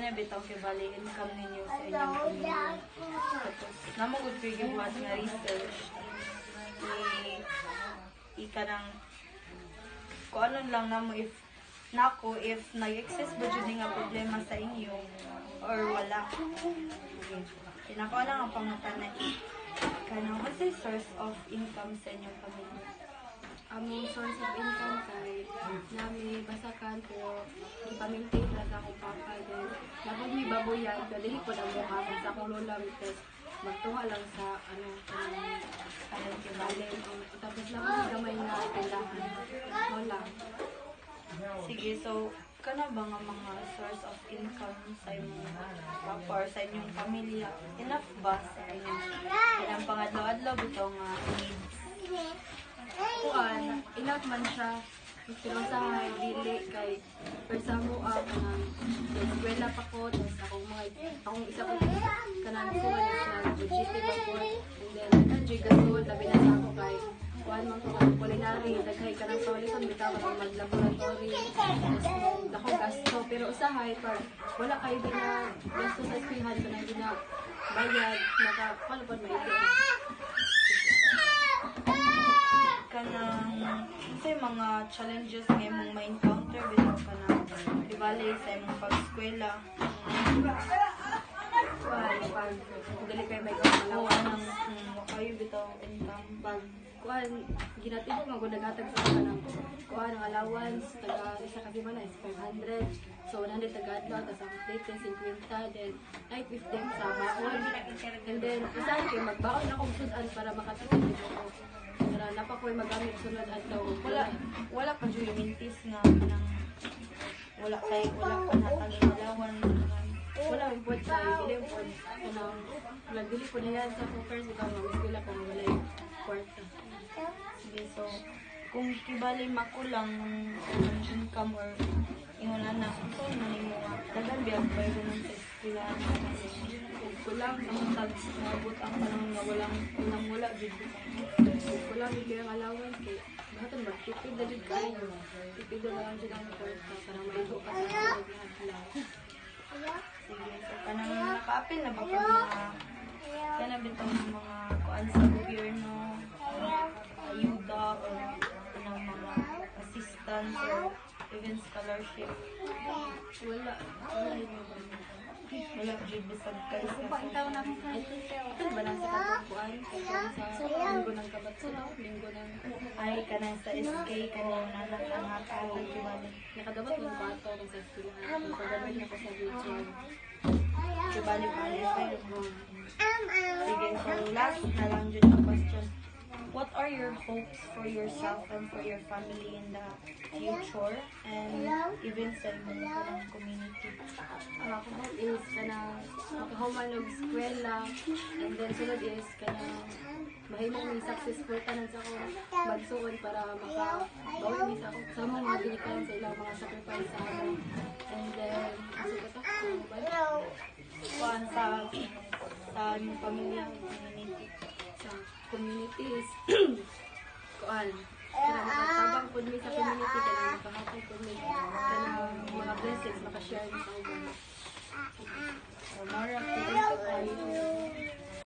Kaya bitaw kay bali income ninyo sa inyong pamilya. Tapos, namagod ko yung gibuhat nga research. Ika ng kung ano lang namo if nag-exist ba dyan nga problema sa inyo or wala. Pinako lang ang pangutanan. Kanang what's the source of income sa inyong pamilya? Among source of income kay nami basakan pero ipamintain lang sa akong papa din. Napag may baboyan, pero dili ko na mukha sa akong lola because magtuha lang sa kanang kibalin. Tapos lang ang gamay na tindahan. Wala. Sige, so kana ba nga mga source of income sa imong papa or sa inyong pamilya? Enough ba sa inyong ilang pangadlaw-adlaw bitaw nga needs? Kuan, enough man siya. Pero sa dili kay persamo kanang eskwela pa ko tapos akong isa ko kanang suwal sa budget pa ko and then kanjay gasol labi na sa ako kay kuan man ko culinary daghay kanang soliton bitaw ang mag-laboratory dako gasto pero usahay pag wala kay di na gasto sa eskwelahan kanang di na bayad maka kuno pod maigi Kanang sa mga challenges nga imong ma-encounter bitaw kanang dibali sa imong pag-eskwela. pag dili kay may kamalawan Nang kayo bitaw income pag kuan ginatibok nga gud nagatag sa kanang kuan ang allowance taga isa ka semana is 500 so 100 taga adlaw tas ang date 50 then ay 50 sa baon and then usahay kay magbaon ako sudan para makatipid ko para napa ko'y magamit sunod adlaw wala pa jud mintis nga kanang wala pa natang ilawan wala ang pod kay dili pod kanang nagdili ko na yan sa cookers ikaw mag-eskwela kung wala yung kwarta. Sige, so kung kibali makulang ang income or ingon na so manimo nga dagan biyag bayad ng sa eskwela Kulang ang tags mabot ang panahon nga wala jud kulang yung kaya allowance kay bahaton magtipid na jud kayo tipid na lang jud ang kwarta para maigo ka sa lahat. Sige, so kanang naka-apil na ba kung mga kana bitaw ng mga kuan sa gobyerno ayuda or ng mga assistance or even scholarship wala jud bisag kayo sa Ito ba nasa katungkuan? Sa linggo ng kabatsuno, linggo ng ay kanang sa SK kanang nanak ang hatag kibali nakadabat ng kwarto ng sa eskwelahan. Pagdabat na ko sa wheelchair. kibali pa rin sige, so last na lang jud ang question. What are your hopes for yourself and for your family in the future and even sa imong community? Ang ako hope is kana makahuman og eskwela and then sunod is kana mahimong may successful tanan sa ako magsuon para makabawi mi sa ako sa mga ginikanan sa ilang mga sacrifice sa ako and then asa ko ta Kuan sa imong pamilya community sa communities kuan kana makatabang pud mi sa community kana makahapon pud mi kana mga blessings maka-share mi sa uban. so more of